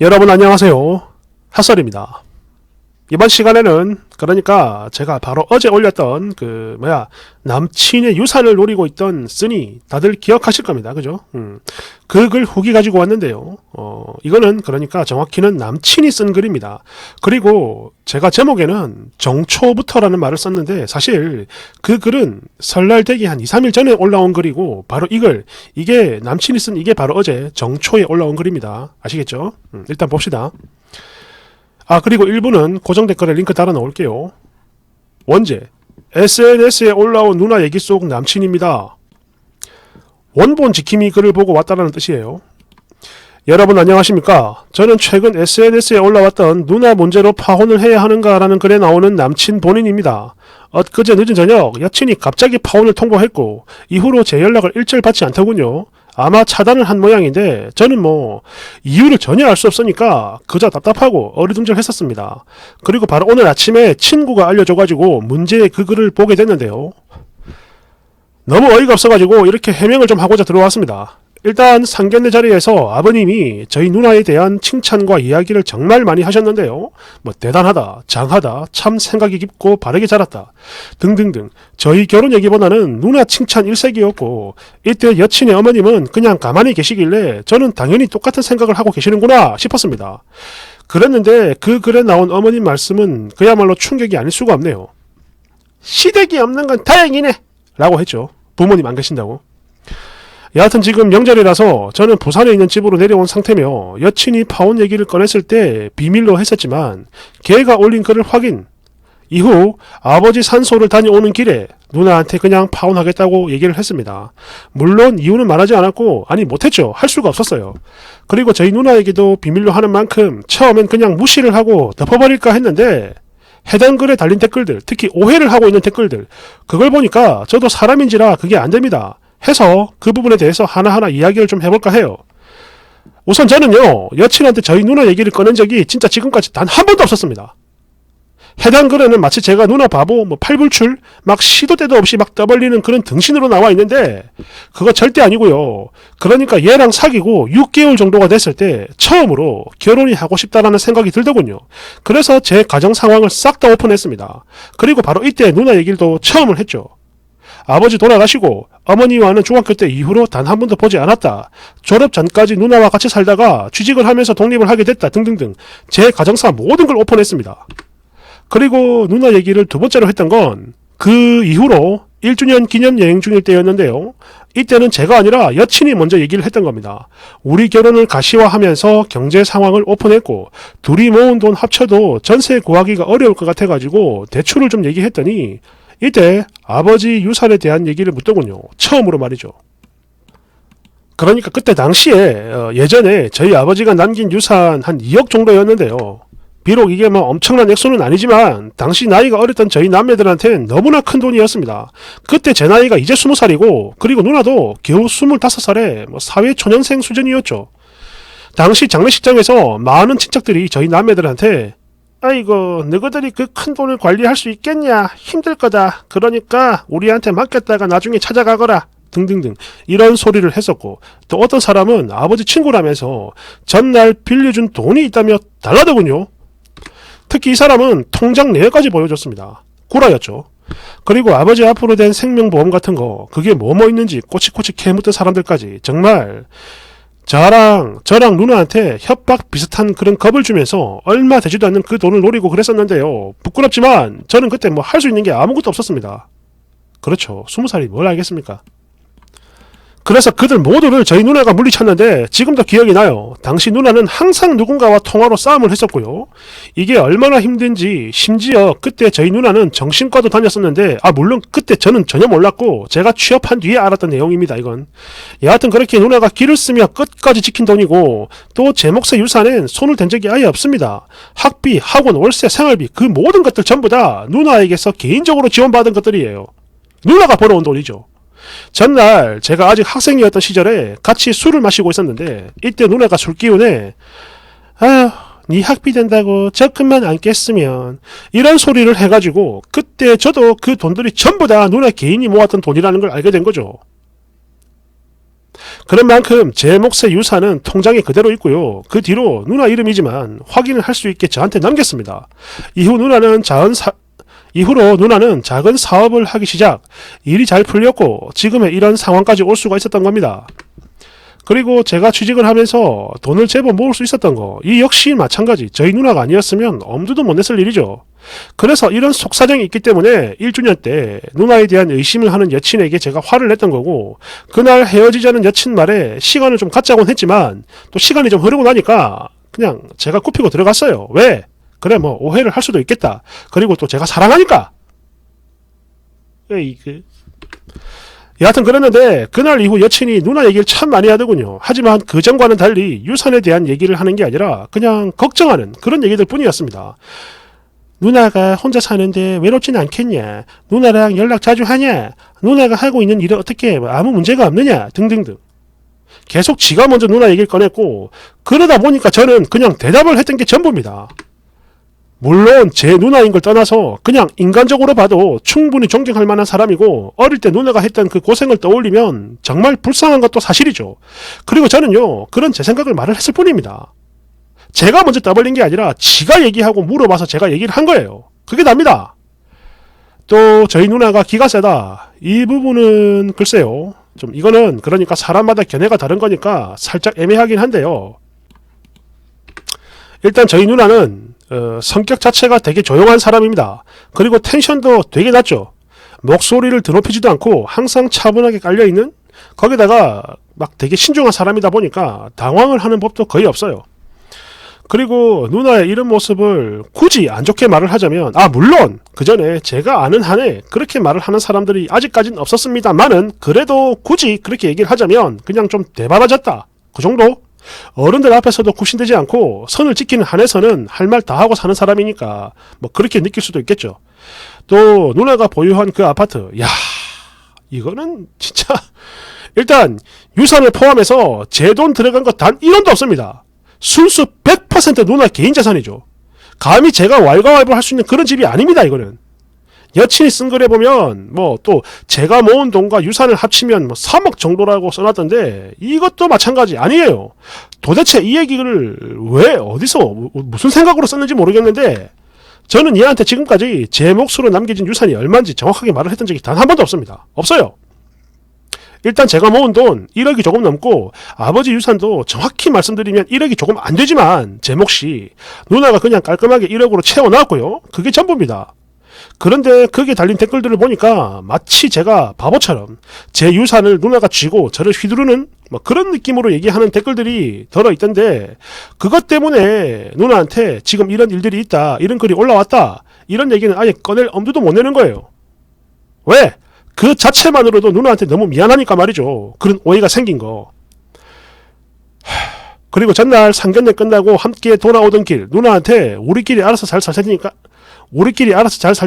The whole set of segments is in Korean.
여러분 안녕하세요. 핫설입니다. 이번 시간에는 그러니까 제가 바로 어제 올렸던 남친의 유산을 노리고 있던 쓰니 다들 기억하실 겁니다. 그죠? 그 글 후기 가지고 왔는데요. 이거는 그러니까 정확히는 남친이 쓴 글입니다. 그리고 제가 제목에는 정초부터라는 말을 썼는데 사실 그 글은 설날 되기 한 2, 3일 전에 올라온 글이고 바로 이게 남친이 쓴 이게 바로 어제 정초에 올라온 글입니다. 아시겠죠? 일단 봅시다. 그리고 일부는 고정 댓글에 링크 달아 놓을게요. 원제 SNS에 올라온 누나 얘기 속 남친입니다. 원본 지킴이 글을 보고 왔다라는 뜻이에요. 여러분 안녕하십니까? 저는 최근 SNS에 올라왔던 누나 문제로 파혼을 해야 하는가라는 글에 나오는 남친 본인입니다. 엊그제 늦은 저녁 여친이 갑자기 파혼을 통보했고 이후로 제 연락을 일절 받지 않더군요. 아마 차단을 한 모양인데 저는 이유를 전혀 알 수 없으니까 그저 답답하고 어리둥절했었습니다. 그리고 바로 오늘 아침에 친구가 알려줘가지고 문제의 그 글을 보게 됐는데요. 너무 어이가 없어가지고 이렇게 해명을 좀 하고자 들어왔습니다. 일단 상견례 자리에서 아버님이 저희 누나에 대한 칭찬과 이야기를 정말 많이 하셨는데요. 대단하다, 장하다, 참 생각이 깊고 바르게 자랐다 등등등 저희 결혼 얘기보다는 누나 칭찬 일색이었고 이때 여친의 어머님은 그냥 가만히 계시길래 저는 당연히 똑같은 생각을 하고 계시는구나 싶었습니다. 그랬는데 그 글에 나온 어머님 말씀은 그야말로 충격이 아닐 수가 없네요. 시댁이 없는 건 다행이네 라고 했죠. 부모님 안 계신다고. 여하튼 지금 명절이라서 저는 부산에 있는 집으로 내려온 상태며 여친이 파혼 얘기를 꺼냈을 때 비밀로 했었지만 걔가 올린 글을 확인 이후 아버지 산소를 다녀오는 길에 누나한테 그냥 파혼하겠다고 얘기를 했습니다. 물론 이유는 말하지 않았고 못했죠. 할 수가 없었어요. 그리고 저희 누나에게도 비밀로 하는 만큼 처음엔 그냥 무시를 하고 덮어버릴까 했는데 해당 글에 달린 댓글들 특히 오해를 하고 있는 댓글들 그걸 보니까 저도 사람인지라 그게 안됩니다. 해서 그 부분에 대해서 하나하나 이야기를 좀 해볼까 해요. 우선 저는요 여친한테 저희 누나 얘기를 꺼낸 적이 진짜 지금까지 단 한 번도 없었습니다. 해당 글에는 마치 제가 누나 바보 팔불출 막 시도 때도 없이 막 떠벌리는 그런 등신으로 나와 있는데 그거 절대 아니고요. 그러니까 얘랑 사귀고 6개월 정도가 됐을 때 처음으로 결혼이 하고 싶다라는 생각이 들더군요. 그래서 제 가정 상황을 싹 다 오픈했습니다. 그리고 바로 이때 누나 얘기를 또 처음을 했죠. 아버지 돌아가시고 어머니와는 중학교 때 이후로 단 한 번도 보지 않았다. 졸업 전까지 누나와 같이 살다가 취직을 하면서 독립을 하게 됐다 등등등 제 가정사 모든 걸 오픈했습니다. 그리고 누나 얘기를 두 번째로 했던 건 그 이후로 1주년 기념 여행 중일 때였는데요. 이때는 제가 아니라 여친이 먼저 얘기를 했던 겁니다. 우리 결혼을 가시화하면서 경제 상황을 오픈했고 둘이 모은 돈 합쳐도 전세 구하기가 어려울 것 같아가지고 대출을 좀 얘기했더니 이때 아버지 유산에 대한 얘기를 묻더군요. 처음으로 말이죠. 그러니까 그때 당시에 예전에 저희 아버지가 남긴 유산 한 2억 정도였는데요. 비록 이게 엄청난 액수는 아니지만 당시 나이가 어렸던 저희 남매들한테는 너무나 큰 돈이었습니다. 그때 제 나이가 이제 20살이고 그리고 누나도 겨우 25살에 사회초년생 수준이었죠. 당시 장례식장에서 많은 친척들이 저희 남매들한테 아이고 너희들이 그 큰 돈을 관리할 수 있겠냐 힘들 거다 그러니까 우리한테 맡겼다가 나중에 찾아가거라 등등등 이런 소리를 했었고 또 어떤 사람은 아버지 친구라면서 전날 빌려준 돈이 있다며 달라더군요. 특히 이 사람은 통장 내역까지 보여줬습니다. 구라였죠. 그리고 아버지 앞으로 된 생명보험 같은 거 그게 뭐뭐 있는지 꼬치꼬치 캐묻던 사람들까지 정말 저랑 누나한테 협박 비슷한 그런 겁을 주면서 얼마 되지도 않는 그 돈을 노리고 그랬었는데요. 부끄럽지만 저는 그때 할 수 있는 게 아무것도 없었습니다. 그렇죠. 20살이 뭘 알겠습니까? 그래서 그들 모두를 저희 누나가 물리쳤는데 지금도 기억이 나요. 당시 누나는 항상 누군가와 통화로 싸움을 했었고요. 이게 얼마나 힘든지 심지어 그때 저희 누나는 정신과도 다녔었는데 물론 그때 저는 전혀 몰랐고 제가 취업한 뒤에 알았던 내용입니다. 이건 여하튼 그렇게 누나가 길을 쓰며 끝까지 지킨 돈이고 또 제 몫의 유산엔 손을 댄 적이 아예 없습니다. 학비, 학원, 월세, 생활비 그 모든 것들 전부 다 누나에게서 개인적으로 지원받은 것들이에요. 누나가 벌어온 돈이죠. 전날 제가 아직 학생이었던 시절에 같이 술을 마시고 있었는데 이때 누나가 술 기운에 네 학비 된다고 적금만 안 깼으면 이런 소리를 해가지고 그때 저도 그 돈들이 전부 다 누나 개인이 모았던 돈이라는 걸 알게 된 거죠. 그런 만큼 제 몫의 유산은 통장에 그대로 있고요. 그 뒤로 누나 이름이지만 확인을 할 수 있게 저한테 넘겼습니다. 이후로 누나는 작은 사업을 하기 시작, 일이 잘 풀렸고 지금의 이런 상황까지 올 수가 있었던 겁니다. 그리고 제가 취직을 하면서 돈을 제법 모을 수 있었던 거, 이 역시 마찬가지 저희 누나가 아니었으면 엄두도 못 냈을 일이죠. 그래서 이런 속사정이 있기 때문에 1주년 때 누나에 대한 의심을 하는 여친에게 제가 화를 냈던 거고, 그날 헤어지자는 여친 말에 시간을 좀 갖자곤 했지만 또 시간이 좀 흐르고 나니까 그냥 제가 굽히고 들어갔어요. 왜? 그래 뭐 오해를 할 수도 있겠다. 그리고 또 제가 사랑하니까. 여하튼 그랬는데 그날 이후 여친이 누나 얘기를 참 많이 하더군요. 하지만 그 전과는 달리 유산에 대한 얘기를 하는 게 아니라 그냥 걱정하는 그런 얘기들 뿐이었습니다. 누나가 혼자 사는데 외롭진 않겠냐? 누나랑 연락 자주 하냐? 누나가 하고 있는 일은 어떻게 아무 문제가 없느냐? 등등등. 계속 지가 먼저 누나 얘기를 꺼냈고, 그러다 보니까 저는 그냥 대답을 했던 게 전부입니다. 물론 제 누나인 걸 떠나서 그냥 인간적으로 봐도 충분히 존경할 만한 사람이고, 어릴 때 누나가 했던 그 고생을 떠올리면 정말 불쌍한 것도 사실이죠. 그리고 저는요, 그런 제 생각을 말을 했을 뿐입니다. 제가 먼저 떠벌린 게 아니라 지가 얘기하고 물어봐서 제가 얘기를 한 거예요. 그게 답니다. 또 저희 누나가 기가 세다, 이 부분은 글쎄요, 좀 이거는 그러니까 사람마다 견해가 다른 거니까 살짝 애매하긴 한데요. 일단 저희 누나는 성격 자체가 되게 조용한 사람입니다. 그리고 텐션도 되게 낮죠. 목소리를 드높이지도 않고 항상 차분하게 깔려있는, 거기다가 막 되게 신중한 사람이다 보니까 당황을 하는 법도 거의 없어요. 그리고 누나의 이런 모습을 굳이 안 좋게 말을 하자면, 물론 그 전에 제가 아는 한에 그렇게 말을 하는 사람들이 아직까지는 없었습니다만은, 그래도 굳이 그렇게 얘기를 하자면 그냥 좀 대바라졌다, 그 정도? 어른들 앞에서도 굽신대지 않고 선을 지키는 한에서는 할 말 다 하고 사는 사람이니까 뭐 그렇게 느낄 수도 있겠죠. 또 누나가 보유한 그 아파트, 이거는 진짜 일단 유산을 포함해서 제 돈 들어간 거 단 1원도 없습니다. 순수 100% 누나 개인 자산이죠. 감히 제가 왈가왈부할 수 있는 그런 집이 아닙니다. 이거는 여친이 쓴 글에 보면 뭐 또 제가 모은 돈과 유산을 합치면 뭐 3억 정도라고 써놨던데, 이것도 마찬가지 아니에요. 도대체 이 얘기를 왜 어디서 무슨 생각으로 썼는지 모르겠는데, 저는 얘한테 지금까지 제 몫으로 남겨진 유산이 얼마인지 정확하게 말을 했던 적이 단 한 번도 없습니다. 없어요. 일단 제가 모은 돈 1억이 조금 넘고, 아버지 유산도 정확히 말씀드리면 1억이 조금 안 되지만 제 몫이 누나가 그냥 깔끔하게 1억으로 채워놨고요. 그게 전부입니다. 그런데 거기에 달린 댓글들을 보니까 마치 제가 바보처럼 제 유산을 누나가 쥐고 저를 휘두르는 뭐 그런 느낌으로 얘기하는 댓글들이 들어있던데, 그것 때문에 누나한테 지금 이런 일들이 있다, 이런 글이 올라왔다, 이런 얘기는 아예 꺼낼 엄두도 못 내는 거예요. 왜? 그 자체만으로도 누나한테 너무 미안하니까 말이죠. 그런 오해가 생긴 거. 그리고 전날 상견례 끝나고 함께 돌아오던 길, 누나한테 우리끼리 알아서 잘 살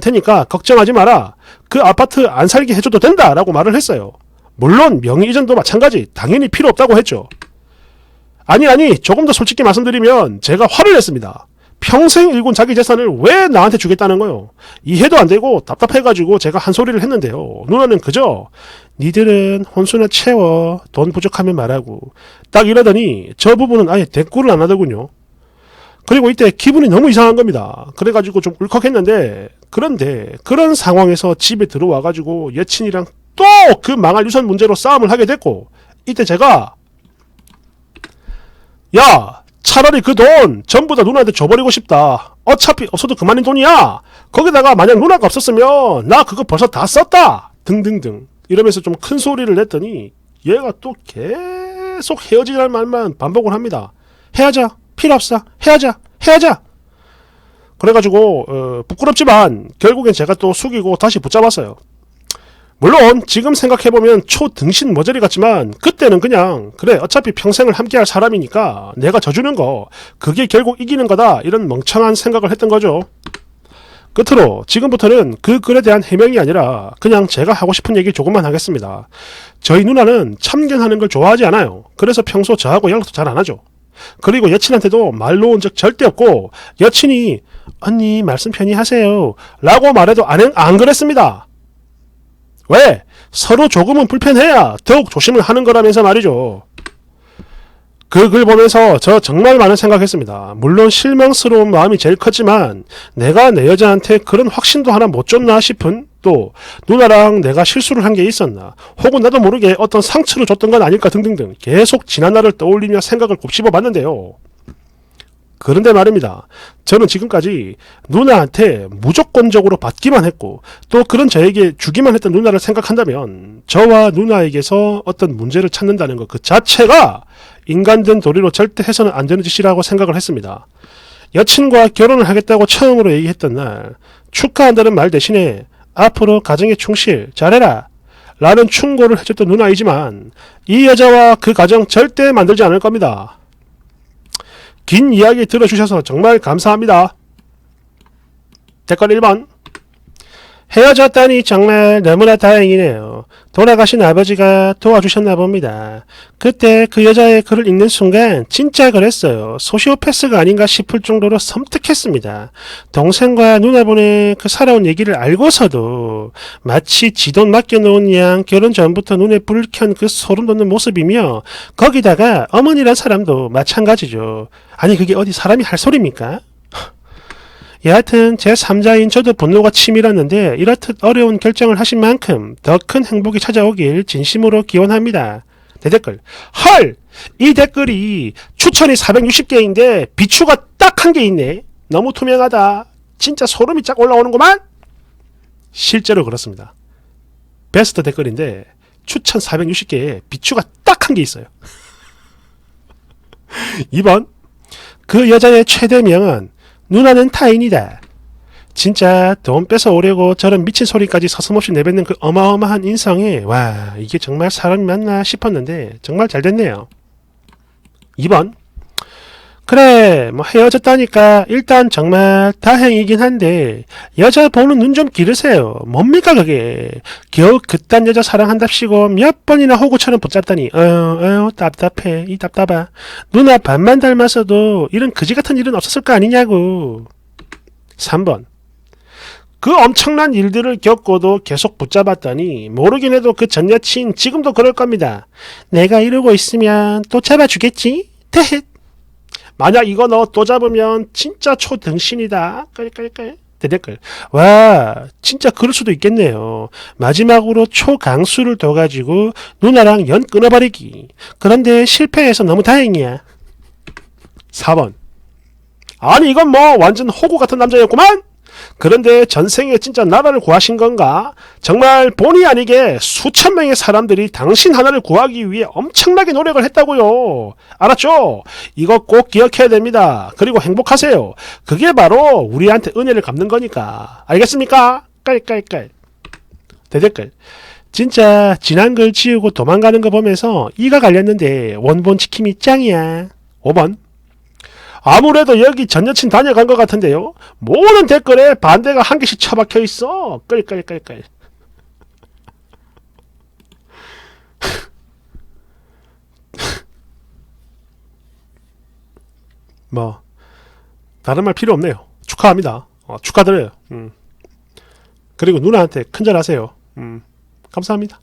테니까 걱정하지 마라, 그 아파트 안 살게 해줘도 된다 라고 말을 했어요. 물론 명의 이전도 마찬가지 당연히 필요 없다고 했죠. 아니 조금 더 솔직히 말씀드리면 제가 화를 냈습니다. 평생 일군 자기 재산을 왜 나한테 주겠다는 거요. 이해도 안 되고 답답해가지고 제가 한 소리를 했는데요. 누나는 그저 니들은 혼수나 채워, 돈 부족하면 말하고, 딱 이러더니 저 부분은 아예 대꾸를 안 하더군요. 그리고 이때 기분이 너무 이상한 겁니다. 그래가지고 좀 울컥했는데, 그런데 그런 상황에서 집에 들어와가지고 여친이랑 또 그 망할 유산 문제로 싸움을 하게 됐고, 이때 제가 차라리 그 돈 전부 다 누나한테 줘버리고 싶다. 어차피 없어도 그만인 돈이야. 거기다가 만약 누나가 없었으면 나 그거 벌써 다 썼다. 등등등 이러면서 좀 큰 소리를 냈더니 얘가 또 계속 헤어지라는 말만 반복을 합니다. 헤어져. 필요 없어. 헤어져. 그래가지고 부끄럽지만 결국엔 제가 또 숙이고 다시 붙잡았어요. 물론 지금 생각해보면 초등신 머저리 같지만, 그때는 그냥 그래 어차피 평생을 함께할 사람이니까 내가 져주는 거, 그게 결국 이기는 거다, 이런 멍청한 생각을 했던 거죠. 끝으로 지금부터는 그 글에 대한 해명이 아니라 그냥 제가 하고 싶은 얘기 조금만 하겠습니다. 저희 누나는 참견하는 걸 좋아하지 않아요. 그래서 평소 저하고 연락도 잘 안 하죠. 그리고 여친한테도 말 놓은 적 절대 없고, 여친이 언니 말씀 편히 하세요 라고 말해도 안 그랬습니다. 왜? 서로 조금은 불편해야 더욱 조심을 하는 거라면서 말이죠. 그 글 보면서 저 정말 많은 생각했습니다. 물론 실망스러운 마음이 제일 컸지만 내가 내 여자한테 그런 확신도 하나 못 줬나 싶은, 또 누나랑 내가 실수를 한 게 있었나, 혹은 나도 모르게 어떤 상처를 줬던 건 아닐까 등등등 계속 지난 날을 떠올리며 생각을 곱씹어 봤는데요. 그런데 말입니다. 저는 지금까지 누나한테 무조건적으로 받기만 했고 또 그런 저에게 주기만 했던 누나를 생각한다면 저와 누나에게서 어떤 문제를 찾는다는 것 그 자체가 인간된 도리로 절대 해서는 안 되는 짓이라고 생각을 했습니다. 여친과 결혼을 하겠다고 처음으로 얘기했던 날 축하한다는 말 대신에 앞으로 가정에 충실 잘해라 라는 충고를 해줬던 누나이지만 이 여자와 그 가정 절대 만들지 않을 겁니다. 긴 이야기 들어주셔서 정말 감사합니다. 댓글 1번. 헤어졌다니 정말 너무나 다행이네요. 돌아가신 아버지가 도와주셨나 봅니다. 그때 그 여자의 글을 읽는 순간 진짜 그랬어요. 소시오패스가 아닌가 싶을 정도로 섬뜩했습니다. 동생과 누나분의 그 살아온 얘기를 알고서도 마치 지 돈 맡겨놓은 양 결혼 전부터 눈에 불을 켠 그 소름 돋는 모습이며, 거기다가 어머니란 사람도 마찬가지죠. 아니 그게 어디 사람이 할 소리입니까? 여하튼 제3자인 저도 분노가 치밀었는데 이렇듯 어려운 결정을 하신 만큼 더 큰 행복이 찾아오길 진심으로 기원합니다. 대댓글. 헐! 이 댓글이 추천이 460개인데 비추가 딱 한 개 있네. 너무 투명하다. 진짜 소름이 쫙 올라오는구만. 실제로 그렇습니다. 베스트 댓글인데 추천 460개에 비추가 딱 한 개 있어요. 2번. 그 여자의 최대명은 누나는 타인이다. 진짜 돈 뺏어 오려고 저런 미친 소리까지 서슴없이 내뱉는 그 어마어마한 인성에 와, 이게 정말 사람이 맞나 싶었는데 정말 잘 됐네요. 2번. 그래 뭐 헤어졌다니까 일단 정말 다행이긴 한데 여자 보는 눈 좀 기르세요. 뭡니까 그게. 겨우 그딴 여자 사랑한답시고 몇 번이나 호구처럼 붙잡다니. 답답해. 이 답답하. 누나 반만 닮았어도 이런 그지같은 일은 없었을 거 아니냐고. 3번. 그 엄청난 일들을 겪고도 계속 붙잡았더니 모르긴 해도 그 전 여친 지금도 그럴 겁니다. 내가 이러고 있으면 또 잡아주겠지? 대헷. 만약 이거 너 또 잡으면 진짜 초등신이다. 끌끌끌. 대댓글. 와, 진짜 그럴 수도 있겠네요. 마지막으로 초강수를 둬가지고 누나랑 연 끊어버리기. 그런데 실패해서 너무 다행이야. 4번. 아니 이건 뭐 완전 호구 같은 남자였구만. 그런데 전생에 진짜 나라를 구하신 건가? 정말 본의 아니게 수천 명의 사람들이 당신 하나를 구하기 위해 엄청나게 노력을 했다고요. 알았죠? 이거 꼭 기억해야 됩니다. 그리고 행복하세요. 그게 바로 우리한테 은혜를 갚는 거니까. 알겠습니까? 깔깔깔. 대댓글. 진짜 지난 글 지우고 도망가는 거 보면서 이가 갈렸는데 원본 지킴이 짱이야. 5번. 아무래도 여기 전 여친 다녀간 것 같은데요. 모든 댓글에 반대가 한 개씩 처박혀 있어. 끌끌끌끌. 뭐 다른 말 필요 없네요. 축하합니다. 축하드려요. 그리고 누나한테 큰절하세요. 감사합니다.